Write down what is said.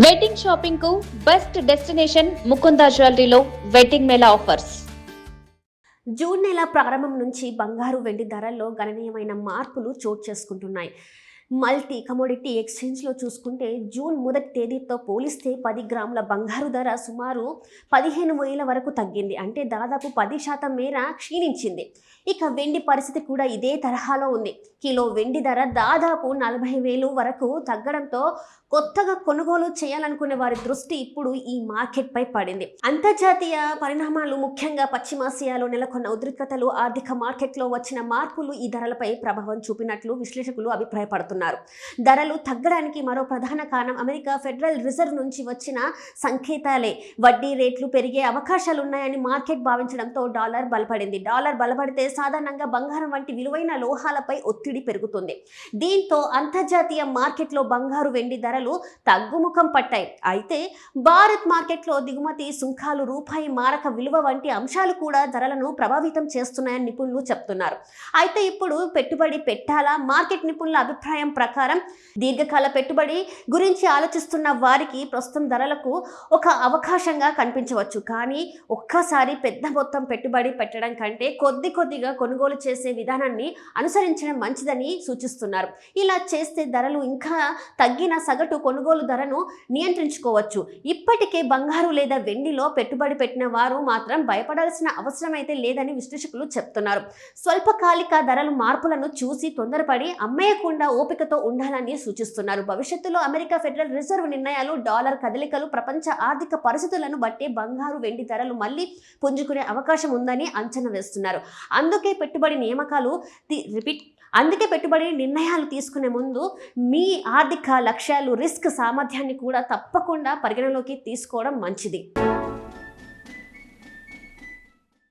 Wedding shopping కు best destination Mukunda జ్యువెలరీలో wedding mela offers. June నెల ప్రారంభం నుంచి బంగారు వెండి ధరల్లో గణనీయమైన మార్పులు చోటు చేసుకుంటున్నాయి. మల్టీ కమోడిటీ ఎక్స్చేంజ్లో చూసుకుంటే జూన్ మొదటి తేదీతో పోలిస్తే 10 గ్రాముల బంగారు ధర సుమారు 15,000 వరకు తగ్గింది. అంటే దాదాపు 10% మేర క్షీణించింది. ఇక వెండి పరిస్థితి కూడా ఇదే తరహాలో ఉంది. కిలో వెండి ధర దాదాపు 40,000 వరకు తగ్గడంతో కొత్తగా కొనుగోలు చేయాలనుకునే వారి దృష్టి ఇప్పుడు ఈ మార్కెట్పై పడింది. అంతర్జాతీయ పరిణామాలు, ముఖ్యంగా పశ్చిమాసియాలో నెలకొన్న ఉద్రిక్తతలు, ఆర్థిక మార్కెట్లో వచ్చిన మార్పులు ఈ ధరలపై ప్రభావం చూపినట్లు విశ్లేషకులు అభిప్రాయపడుతున్నారు. ధరలు తగ్గడానికి మరో ప్రధాన కారణం అమెరికా ఫెడరల్ రిజర్వ్ నుంచి వచ్చిన సంకేతాలే. వడ్డీ రేట్లు పెరిగే అవకాశాలున్నాయని మార్కెట్ భావించడంతో డాలర్ బలపడింది. డాలర్ బలపడితే సాధారణంగా బంగారం వంటి విలువైన లోహాలపై ఒత్తిడి పెరుగుతుంది. దీంతో అంతర్జాతీయ మార్కెట్లో బంగారు, వెండి ధరలు తగ్గుముఖం పట్టాయి. అయితే భారత్ మార్కెట్లో దిగుమతి సుంకాలు, రూపాయి మారక విలువ వంటి అంశాలు కూడా ధరలను ప్రభావితం చేస్తున్నాయని నిపుణులు చెప్తున్నారు. అయితే ఇప్పుడు పెట్టుబడి పెట్టాలా? మార్కెట్ నిపుణుల అభిప్రాయం ప్రకారం దీర్ఘకాల పెట్టుబడి గురించి ఆలోచిస్తున్న వారికి ప్రస్తుతం ధరలకు ఒక అవకాశంగా కనిపించవచ్చు. కానీ ఒక్కసారి పెద్ద మొత్తం పెట్టుబడి పెట్టడం కంటే కొద్దిగా కొనుగోలు చేసే విధానాన్ని అనుసరించడం మంచిదని సూచిస్తున్నారు. ఇలా చేస్తే ధరలు ఇంకా తగ్గిన సగటు కొనుగోలు ధరను నియంత్రించుకోవచ్చు. ఇప్పటికే బంగారు లేదా వెండిలో పెట్టుబడి పెట్టిన వారు మాత్రం భయపడాల్సిన అవసరం అయితే లేదని విశ్లేషకులు చెప్తున్నారు. స్వల్పకాలిక ధరలు మార్పులను చూసి తొందరపడి అమ్మేయకుండా ఓపికతో ఉండాలని సూచిస్తున్నారు. భవిష్యత్తులో అమెరికా ఫెడరల్ రిజర్వ్ నిర్ణయాలు, డాలర్ కదలికలు, ప్రపంచ ఆర్థిక పరిస్థితులను బట్టి బంగారు, వెండి ధరలు మళ్ళీ పుంజుకునే అవకాశం ఉందని అంచనా వేస్తున్నారు. అందుకే పెట్టుబడి నిర్ణయాలు తీసుకునే ముందు మీ ఆర్థిక లక్ష్యాలు, రిస్క్ సామర్థ్యాన్ని కూడా తప్పకుండా పరిగణలోకి తీసుకోవడం మంచిది.